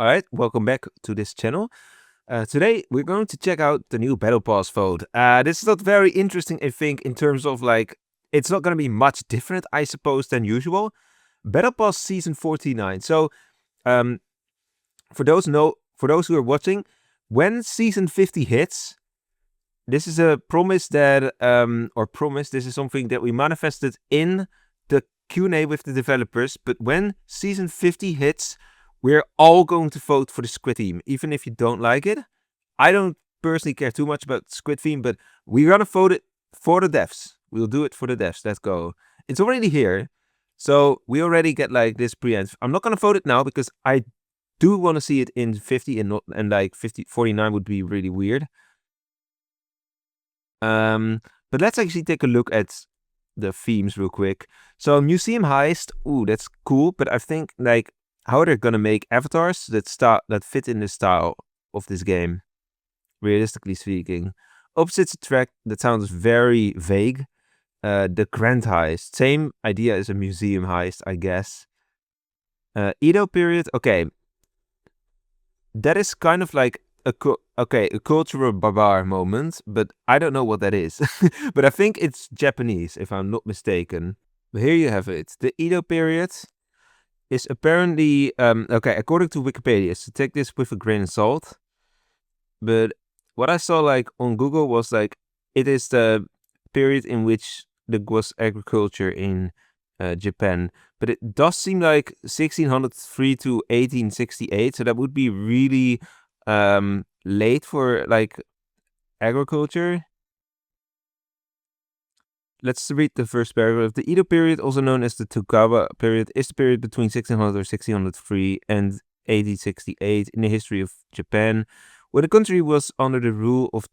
Alright, welcome back to this channel. Today we're going to check out the new Battle Pass vote. This is not very interesting, I think, in terms of like, it's not going to be much different, I suppose, than usual. Battle Pass Season 49. So, for those who are watching, when Season 50 hits, this is a promise that, this is something that we manifested in the Q&A with the developers. But when Season 50 hits, we're all going to vote for the Squid theme, even if you don't like it. I don't personally care too much about Squid theme, but we're gonna vote it for the devs. We'll do it for the devs. Let's go. It's already here, so we already get like this preempt. I'm not gonna vote it now because I do want to see it in 50 and like 49 would be really weird. But let's actually take a look at the themes real quick. So Museum Heist, ooh, that's cool, but I think like how they're gonna make avatars that fit in the style of this game, realistically speaking. Opposites attract, that sounds very vague. The Grand Heist, same idea as a museum heist, I guess. Edo period, okay. That is kind of like a cultural barbar moment, but I don't know what that is. But I think it's Japanese, if I'm not mistaken. But here you have it. The Edo period is apparently, according to Wikipedia, so take this with a grain of salt. But what I saw like on Google was like, it is the period in which there was agriculture in Japan. But it does seem like 1603 to 1868, so that would be really late for like agriculture. Let's read the first paragraph. The Edo period, also known as the Tokugawa period, is the period between 1600 or 1603 and 1868 in the history of Japan, where the country was under the rule of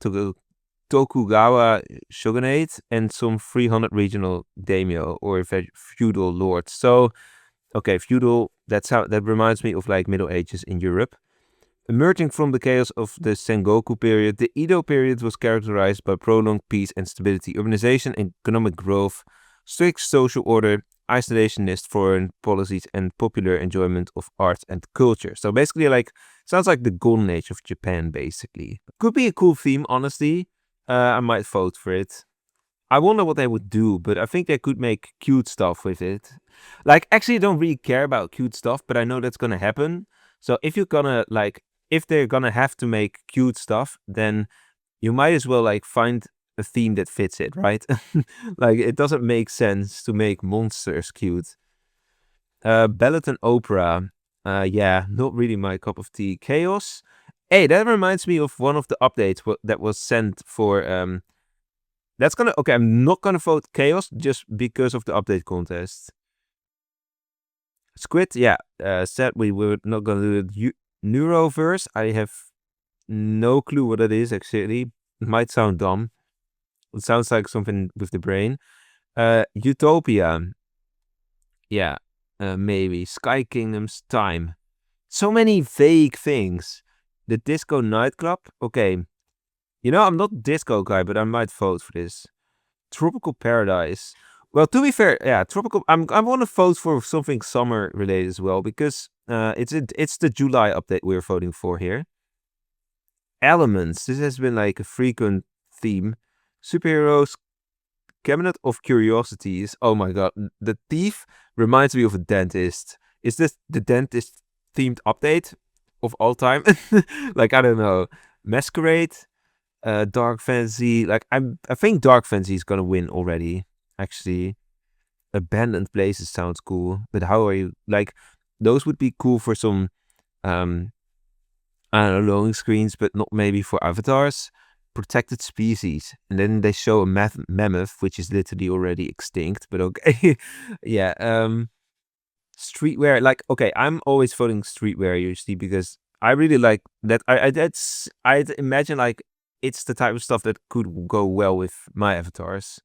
Tokugawa shogunate and some 300 regional daimyo or feudal lords. So, okay, feudal, that reminds me of like Middle Ages in Europe. Emerging from the chaos of the Sengoku period, the Edo period was characterized by prolonged peace and stability, urbanization and economic growth, strict social order, isolationist foreign policies, and popular enjoyment of arts and culture. So basically, like, sounds like the golden age of Japan, basically. Could be a cool theme, honestly. I might vote for it. I wonder what they would do, but I think they could make cute stuff with it. Like, actually, I don't really care about cute stuff, but I know that's gonna happen. So if they're gonna have to make cute stuff, then you might as well like find a theme that fits it, right? Like, it doesn't make sense to make monsters cute. Ballad and opera, yeah, not really my cup of tea. Chaos, hey, that reminds me of one of the updates that was sent for that's gonna, okay, I'm not gonna vote Chaos just because of the update contest. Squid, yeah, said we were not gonna do it. Neuroverse, I have no clue what it is actually. It might sound dumb. It sounds like something with the brain. Utopia, yeah, maybe. Sky Kingdom's Time. So many vague things. The Disco Nightclub, okay. You know, I'm not a disco guy, but I might vote for this. Tropical Paradise. Well, to be fair, yeah, tropical. I want to vote for something summer related as well because it's the July update we're voting for here. Elements. This has been like a frequent theme. Superheroes. Cabinet of Curiosities. Oh my god, the thief reminds me of a dentist. Is this the dentist themed update of all time? Like, I don't know. Masquerade. Dark Fantasy, like I think Dark Fantasy is gonna win already. Actually, Abandoned Places sounds cool, but how are you like? Those would be cool for some, I don't know, loading screens, but not maybe for avatars. Protected Species, and then they show a mammoth, which is literally already extinct. But okay, yeah. Streetwear, like, okay, I'm always voting streetwear usually because I really like that. I'd imagine like it's the type of stuff that could go well with my avatars.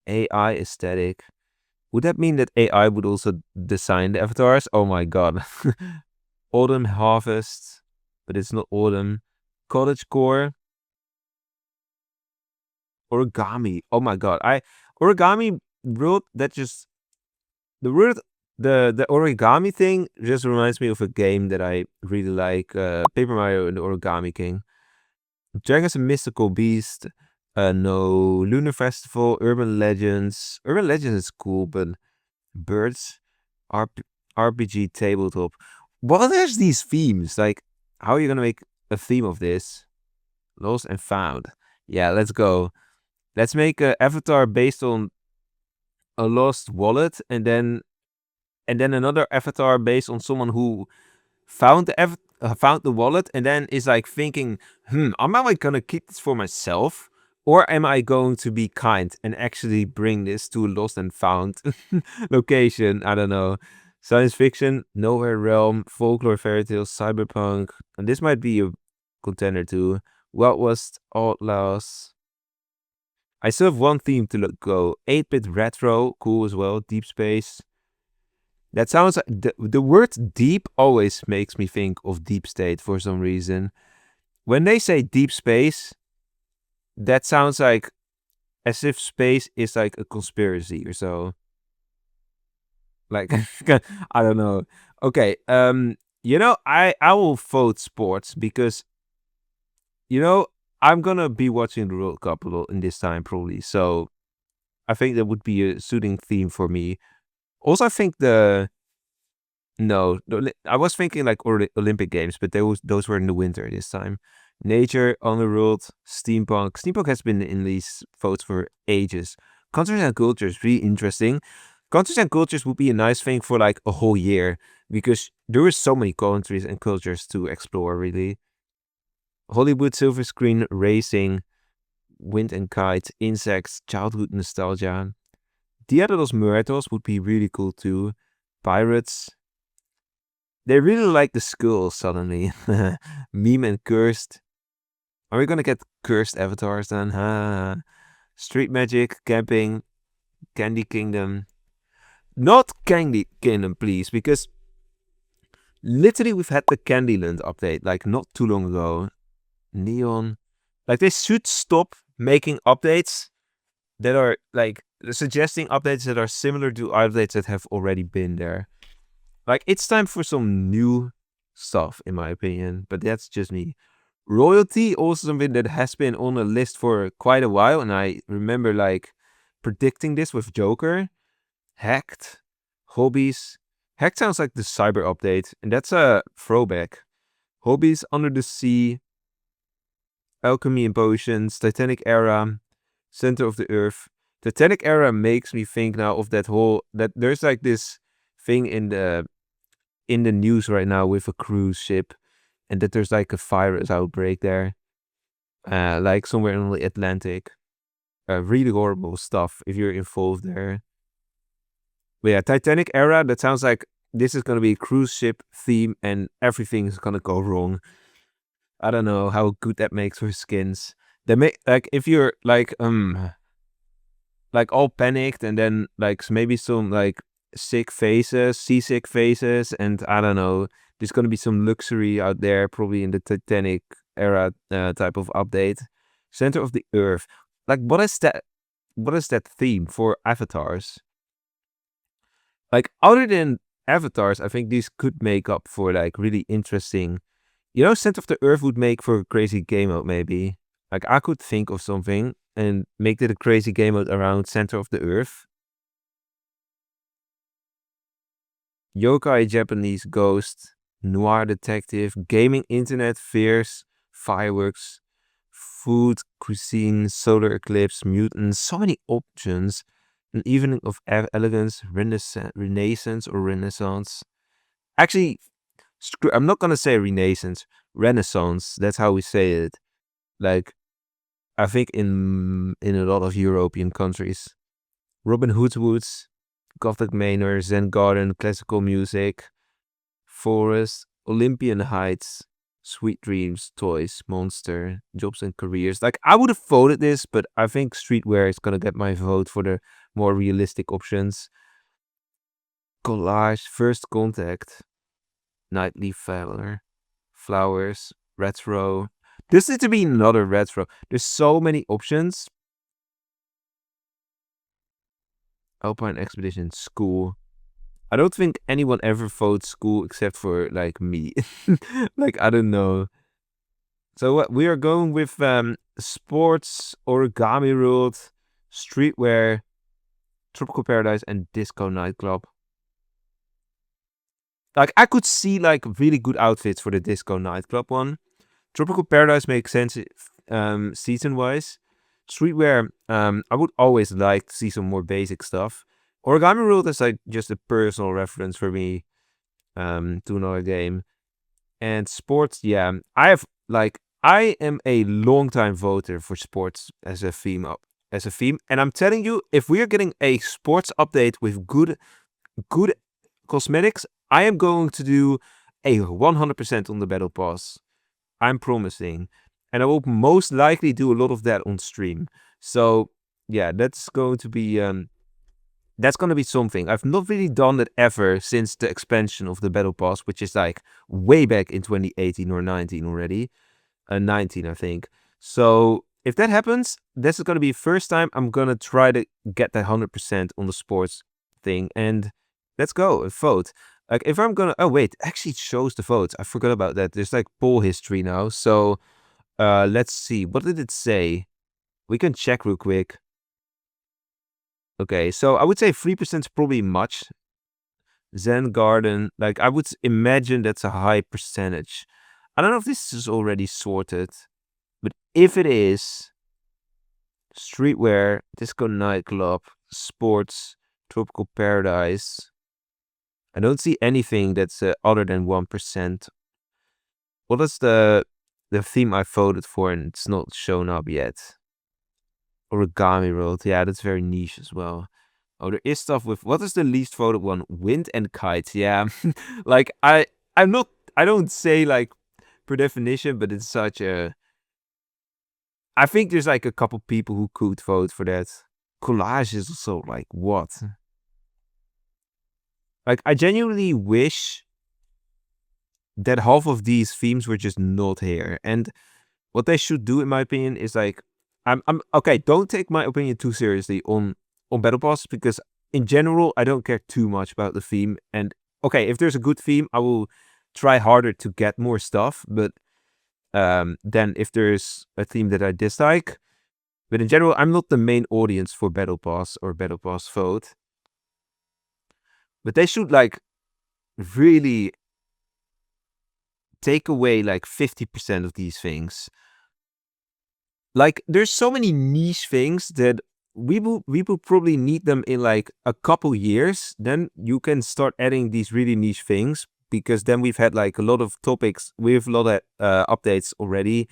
AI aesthetic. Would that mean that AI would also design the avatars? Oh my god. Autumn Harvest, but it's not autumn. Cottagecore. Origami. Oh my god. Origami world that just the word The origami thing just reminds me of a game that I really like, Paper Mario and the Origami King. Dragons and Mystical Beast, no. Lunar Festival, Urban Legends. Urban Legends is cool, but Birds, RP, RPG Tabletop. What is these themes? Like, how are you gonna make a theme of this? Lost and Found. Yeah, let's go. Let's make an avatar based on a lost wallet, and then another avatar based on someone who found the wallet and then is like thinking, am I gonna keep this for myself, or am I going to be kind and actually bring this to a lost and found location? I don't know. Science fiction, nowhere realm, folklore, fairy tales, cyberpunk, and this might be a contender too. What was Outlaws? I still have one theme to go. 8-bit retro, cool as well. Deep space. That sounds like the word deep always makes me think of deep state for some reason. When they say deep space, that sounds like as if space is like a conspiracy or so. Like I don't know. Okay, I will vote sports because I'm gonna be watching the World Cup a lot in this time probably. So I think that would be a suiting theme for me. Also, I think I was thinking like Olympic Games, but those were in the winter this time. Nature, Underworld, Steampunk. Steampunk has been in these votes for ages. Countries and cultures, really interesting. Countries and cultures would be a nice thing for like a whole year because there are so many countries and cultures to explore, really. Hollywood, silver screen, racing, wind and kites, insects, childhood nostalgia. Dia de los Muertos would be really cool too. Pirates, they really like the skulls suddenly. Meme and cursed. Are we gonna get cursed avatars then? Street magic, camping, Candy Kingdom. Not Candy Kingdom, please, because literally we've had the Candyland update like not too long ago. Neon. Like they should stop making updates that are like suggesting updates that are similar to updates that have already been there. Like, it's time for some new stuff, in my opinion, but that's just me. Royalty, also something that has been on the list for quite a while, and I remember, like, predicting this with Joker. Hacked, Hobbies. Hacked sounds like the cyber update, and that's a throwback. Hobbies, Under the Sea, Alchemy and Potions, Titanic Era, Center of the Earth. Titanic Era makes me think now of that there's like this thing in the news right now with a cruise ship, and that there's like a virus outbreak there, like somewhere in the Atlantic. Really horrible stuff if you're involved there. But yeah, Titanic Era, that sounds like this is gonna be a cruise ship theme and everything is gonna go wrong. I don't know how good that makes for skins. They make like if you're like all panicked and then like maybe some like seasick faces, and I don't know, there's gonna be some luxury out there probably in the Titanic era type of update. Center of the Earth, like what is that theme for avatars? Like other than avatars, I think these could make up for like really interesting, Center of the Earth would make for a crazy game mode maybe. Like I could think of something and make it a crazy game mode around Center of the Earth. Yokai, Japanese ghost, noir detective, gaming, internet, fears, fireworks, food, cuisine, solar eclipse, mutants, so many options. An evening of elegance, renaissance or renaissance. Actually, I'm not gonna say renaissance, renaissance. That's how we say it. Like I think in a lot of European countries. Robin Hood's Woods, Gothic Manor, Zen Garden, classical music, forest, Olympian Heights, Sweet Dreams, Toys, Monster, Jobs and Careers. Like I would have voted this, but I think Streetwear is gonna get my vote for the more realistic options. Collage, First Contact, Nightly Flowers, Retro. This needs to be another retro. There's so many options. Alpine Expedition, School, I don't think anyone ever votes school except for like me. Like I don't know. So what we are going with sports, origami world, streetwear, tropical paradise, and disco nightclub. Like I could see like really good outfits for the disco nightclub one. Tropical paradise makes sense season wise. Streetwear, I would always like to see some more basic stuff. Origami world is like just a personal reference for me to another game. And sports, yeah, I am a long time voter for sports as a theme. And I'm telling you, if we are getting a sports update with good cosmetics, I am going to do a 100% on the battle pass. I'm promising. And I will most likely do a lot of that on stream. So yeah, that's going to be something. I've not really done that ever since the expansion of the Battle Pass, which is like way back in 2018 or 19 already. 19, I think. So if that happens, this is going to be the first time I'm going to try to get that 100% on the sports thing. And let's go, vote. Like if I'm going to... Oh, wait, actually it shows the votes. I forgot about that. There's like poll history now. So let's see. What did it say? We can check real quick. Okay, so I would say 3% is probably much. Zen Garden, like I would imagine that's a high percentage. I don't know if this is already sorted, but if it is, streetwear, disco nightclub, sports, tropical paradise, I don't see anything that's other than 1%. What is the theme I voted for and it's not shown up yet? Origami World, yeah, that's very niche as well. Oh, there is stuff with... What is the least voted one? Wind and kites, yeah. Like, I'm not... I don't say, like, per definition, but it's such a... I think there's, like, a couple people who could vote for that. Collage is also, like, what? Like, I genuinely wish that half of these themes were just not here. And what they should do, in my opinion, is, like... I'm okay, don't take my opinion too seriously on Battle Pass, because in general, I don't care too much about the theme. And okay, if there's a good theme, I will try harder to get more stuff. But then if there's a theme that I dislike, but in general, I'm not the main audience for Battle Pass or Battle Pass vote. But they should like really take away like 50% of these things. Like there's so many niche things that we will probably need them in like a couple years. Then you can start adding these really niche things, because then we've had like a lot of topics. We have a lot of updates already.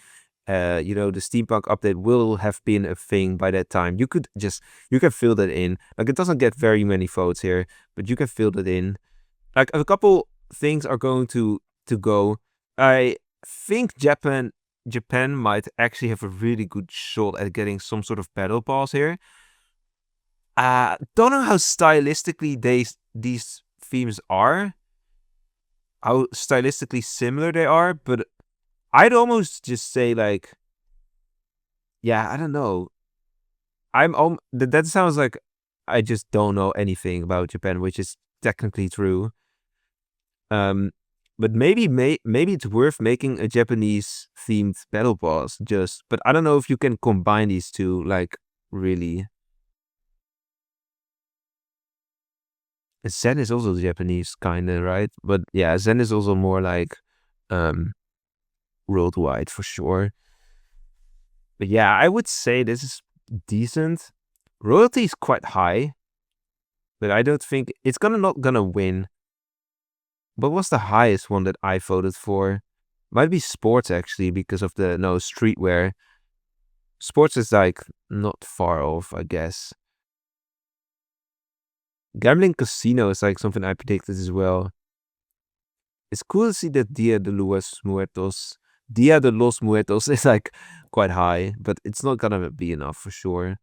You know, the steampunk update will have been a thing by that time. You can fill that in. Like it doesn't get very many votes here, but you can fill that in. Like a couple things are going to go. I think Japan might actually have a really good shot at getting some sort of battle pass here. Don't know how stylistically these themes are, how stylistically similar they are, but I'd almost just say like, yeah, I don't know. That sounds like I just don't know anything about Japan, which is technically true. But maybe it's worth making a Japanese themed battle pass but I don't know if you can combine these two, like, really. Zen is also Japanese, kinda, right? But yeah, Zen is also more like worldwide for sure. But yeah, I would say this is decent. Royalty is quite high, but I don't think it's not gonna win. What was the highest one that I voted for? Might be sports actually, because of the streetwear. Sports is like not far off, I guess. Gambling casino is like something I predicted as well. It's cool to see that Dia de los Muertos is like quite high, but it's not gonna be enough for sure.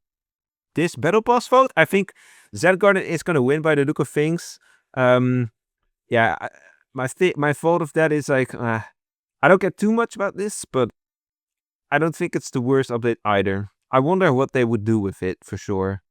This battle pass vote, I think Zen Garden is gonna win by the look of things. Yeah, my thought of that is like, I don't get too much about this, but I don't think it's the worst update either. I wonder what they would do with it for sure.